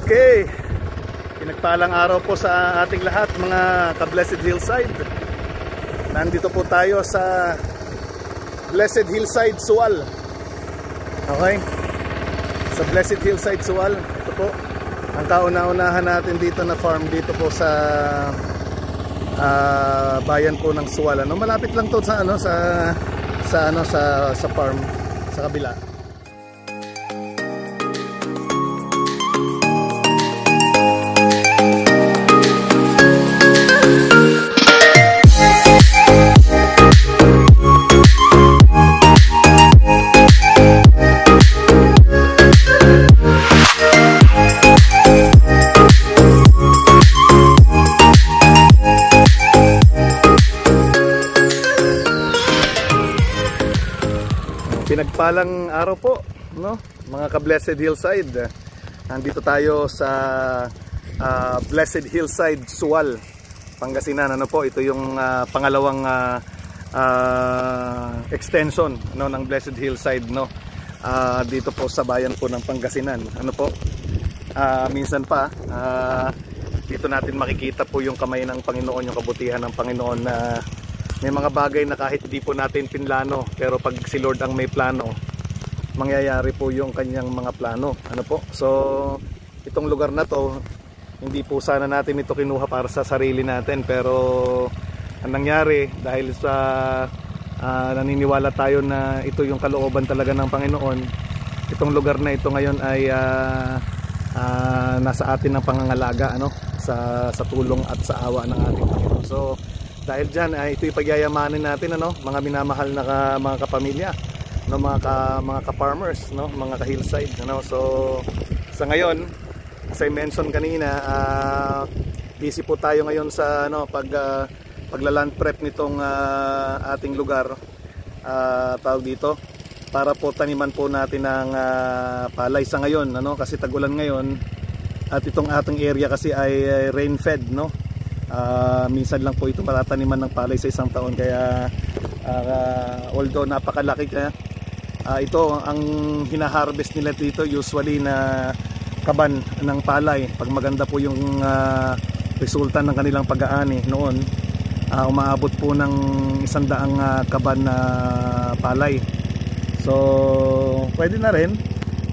Okay, pinagpalang araw po sa ating lahat mga ka-Blessed Hillside. Nandito po tayo sa Blessed Hillside, Sual. Okay, sa Blessed Hillside, Sual. Ito po ang kauna-unahan natin dito na farm dito po sa bayan po ng Sual. Malapit lang to sa sa farm sa kabila. Pinagpalang araw po, no? Mga ka-Blessed Hillside. Nandito tayo sa Blessed Hillside, Sual, Pangasinan. Ito yung pangalawang extension, no, ng Blessed Hillside, no? Dito po sa bayan po ng Pangasinan. Minsan pa dito natin makikita po yung kamay ng Panginoon, yung kabutihan ng Panginoon na may mga bagay na kahit di po natin pinlano, pero pag si Lord ang may plano, mangyayari po yung kanyang mga plano. So itong lugar na to, hindi po sana natin ito kinuha para sa sarili natin, pero ang nangyari dahil sa naniniwala tayo na ito yung kalooban talaga ng Panginoon, itong lugar na ito ngayon ay nasa atin ng pangangalaga, sa tulong at sa awa ng ating Panginoon. So dahil dyan, ito yung pagyayamanin natin, mga minamahal na mga kapamilya, mga ka-farmers, mga ka-hillside. So sa ngayon, as I mentioned kanina, busy po tayo ngayon sa pagla-land prep nitong ating lugar, tawag dito, para po taniman po natin ng palay sa ngayon, kasi tag-ulan ngayon, at itong ating area kasi ay rain fed, minsan lang po ito matataniman ng palay sa isang taon, kaya although napakalaki ito ang hinaharvest nila dito usually na kaban ng palay. Pag maganda po yung resulta ng kanilang pag-aani noon, umaabot po ng 100 kaban na palay. So pwede na rin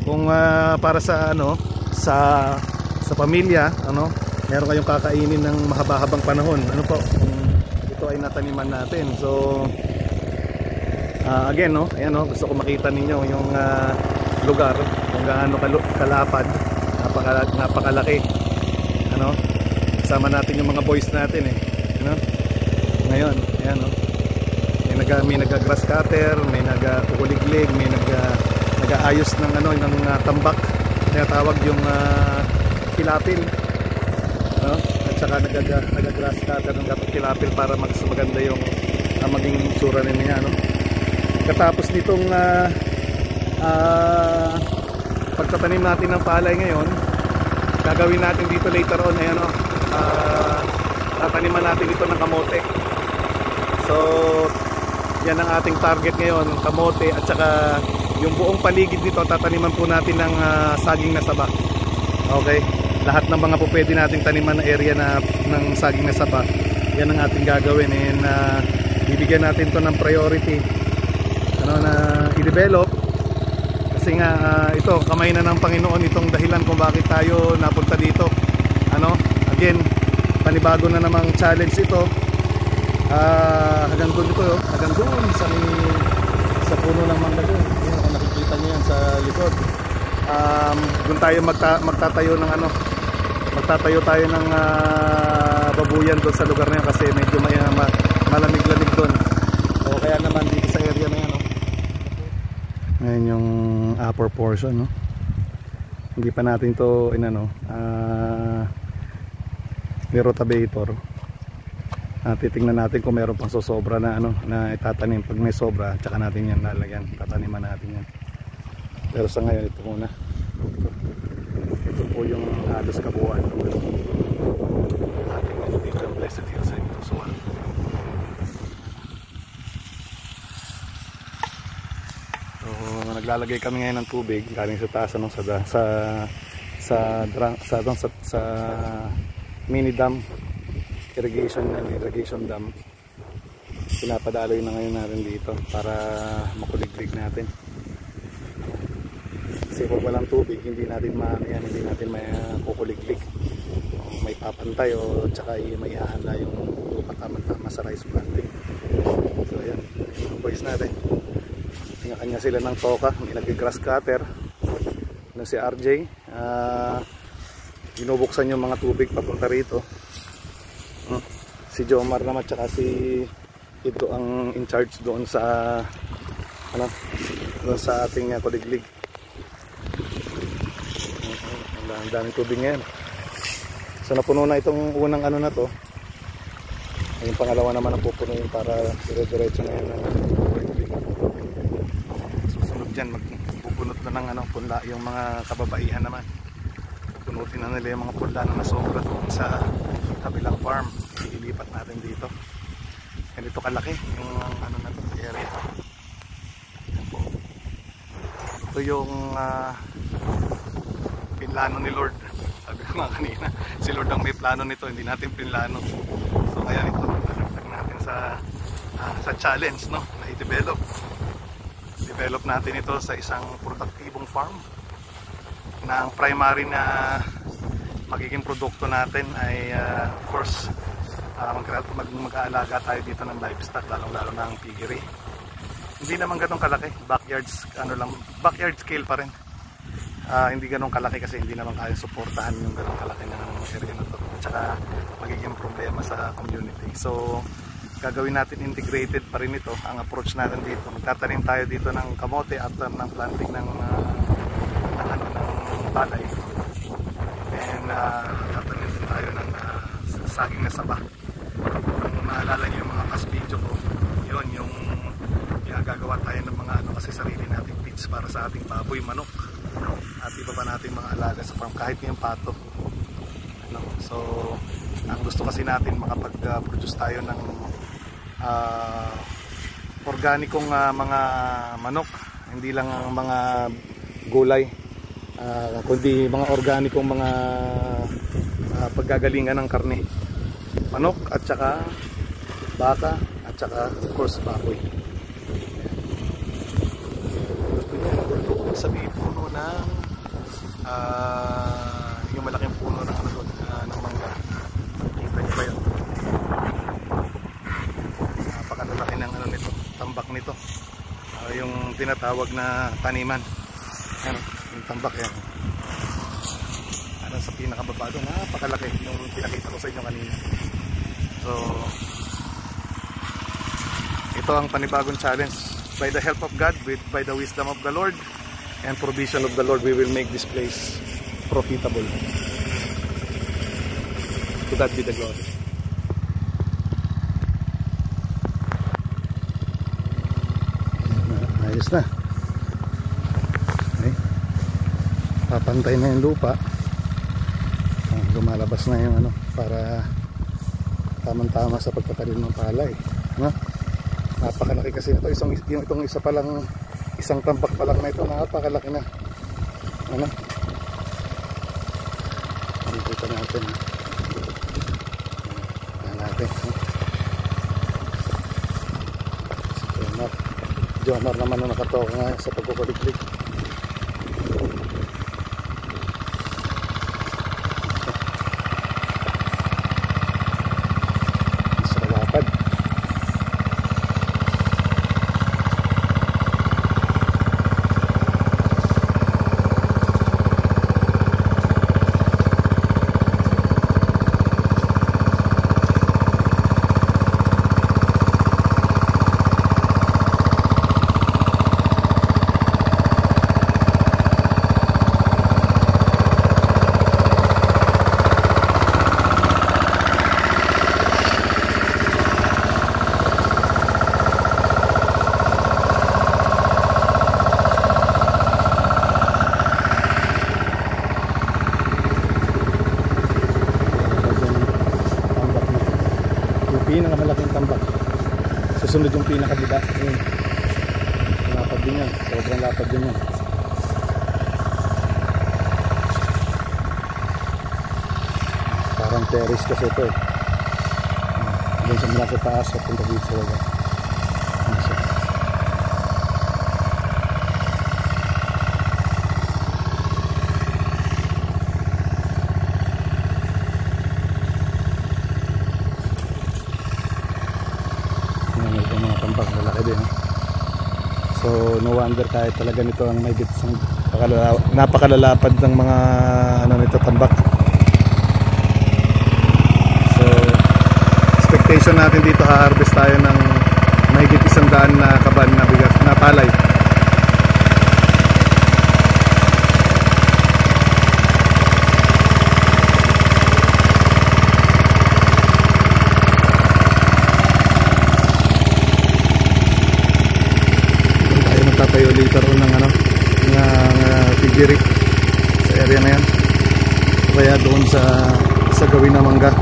kung para sa sa pamilya, meron kayong kakainin ng mahaba-habang panahon, ito ay nataniman natin. So again, ayan, gusto ko makita ninyo yung lugar kung gaano kalapad, napakalaki, kasama natin yung mga boys natin, ngayon, ayan, may nag-grass cutter, may nag-kukuliglig, may nag-aayos ng ng tambak, tinatawag yung kilapil, at saka nag-grass cutter ng kilapil para mas maganda yung maging tsura niya, Katapos nitong pagtatanim natin ng palay ngayon, gagawin natin dito later on, tataniman natin dito ng kamote. So yan ang ating target ngayon, kamote, at saka yung buong paligid dito tataniman po natin ng saging na saba. Okay, lahat ng mga pwede nating taniman na area ng saging na saba, yan ang ating gagawin, and bibigyan natin to ng priority na i-develop, kasi nga ito kamay na ng Panginoon, itong dahilan kung bakit tayo napunta dito. Again, panibago na namang challenge ito, hanggang doon sa puno ng mangga doon. Kung nakikita niyo yan sa likod, doon tayo magtatayo tayo ng babuyan doon sa lugar na yan, kasi medyo malamig-lamig doon. O kaya naman dito sa area na yan, ngayon yung upper portion, hindi pa natin to nirotavator. Titingnan natin kung meron pang sosobra na na itatanim. Pag may sobra, tsaka natin yan lalagyan, tataniman natin yan. Pero sa ngayon, ito muna, ito po yung halos kabuuan ating dito yung Blessed Hillside. So naglalagay kami ngayon ng tubig galing sa taas, sa mini dam, irrigation dam. Pinapadaloy na ngayon natin dito para makuliglig natin. Kasi kung walang tubig, hindi natin makukuliglig. May papantay o tsaka may ahanda yung lupa tama-tama sa rice planting. So ayan, yung boys natin. Kanya-kanya sila ng toka, may nag-grass cutter na si RJ. Binubuksan yung mga tubig papunta rito. Si Jomar naman tsaka si ito ang in charge doon sa doon sa ating kuliglig. Ang daming tubig ngayon. So napuno na itong unang na to. Yung pangalawa naman ang pupunuin para dire-diretso na yan ang kuliglig. Susunod dyan magpupunot na ng punla yung mga kababaihan naman. Pupunutin na nila yung mga punla na nasobra doon sa kabilang farm. Ililipat natin dito. Ganito kalaki yung na to area. Ito yung pinlano ni Lord. Sabi ko nga kanina, si Lord ang may plano nito, hindi natin pinlano. So kaya ito nagtag natin sa challenge, no, na i-develop natin ito sa isang produktibong farm na ang primary na magiging produkto natin ay of course mag-aalaga tayo dito ng livestock, lalong-lalo na ang piggery. Hindi naman ganun kalaki, backyard scale pa rin. Hindi ganun kalaki kasi hindi naman kaya suportahan yung ganun kalaki ng area na to. Tsaka magiging problema sa community. So gagawin natin integrated pa rin ito ang approach natin dito. Magtatanim tayo dito ng kamote after ng planting ng palay. And tatanim din tayo ng saging na saba. Kung maalala nyo yung mga past video ko, yun yung gagawa tayo ng mga kasi sarili nating feeds para sa ating baboy, manok at iba pa natin mga alaga sa farm, kahit yung pato. So ang gusto kasi natin makapag-produce tayo ng organikong mga manok, hindi lang ang mga gulay, kundi mga organikong mga paggagalingan ng karne, manok at saka baka at saka of course baboy. Sabihin puno ng yung malaking puno ng ng mangga. Kita niyo ba yun? Napakalalaki ng nito, tambak nito. Yung tinatawag na taniman. Yan, yung tambak yan. Sa pinakababa doon, napakalaki yung pinakita ko sa inyo kanina. So ito ang panibagong challenge. By the help of God, by the wisdom of the Lord and provision of the Lord, we will make this place profitable. To God be the glory. Ayos na. Okay. Papantay na yung lupa. Lumalabas na yung para tamang-tama sa pagtatanim ng palay. Napakalaki kasi ito. Itong isa pa lang, isang tambak pa lang na ito, napakalaki na. Dito natin. Si Jomar naman na nakatoka nga sa pagkukuliglig. Pinakamalaking tambak. Susunod yung pinakababa. Lapad din yan. Sobrang lapad din yan. Parang terrace kasi ito eh. Doon sa mula sa taas at punta dito sa baba. Ano siya? Yan, ito mga tambak lalaki din. So no wonder kahit talaga nito ang may gitsang napakalalapad ng mga ano nito tambak. So expectation natin dito ha-harvest tayo ng mahigit 100 na kaban na bigas na palay. Tayo later on ng ano ng piggery sa area na yan, kaya doon sa gawin na mangga.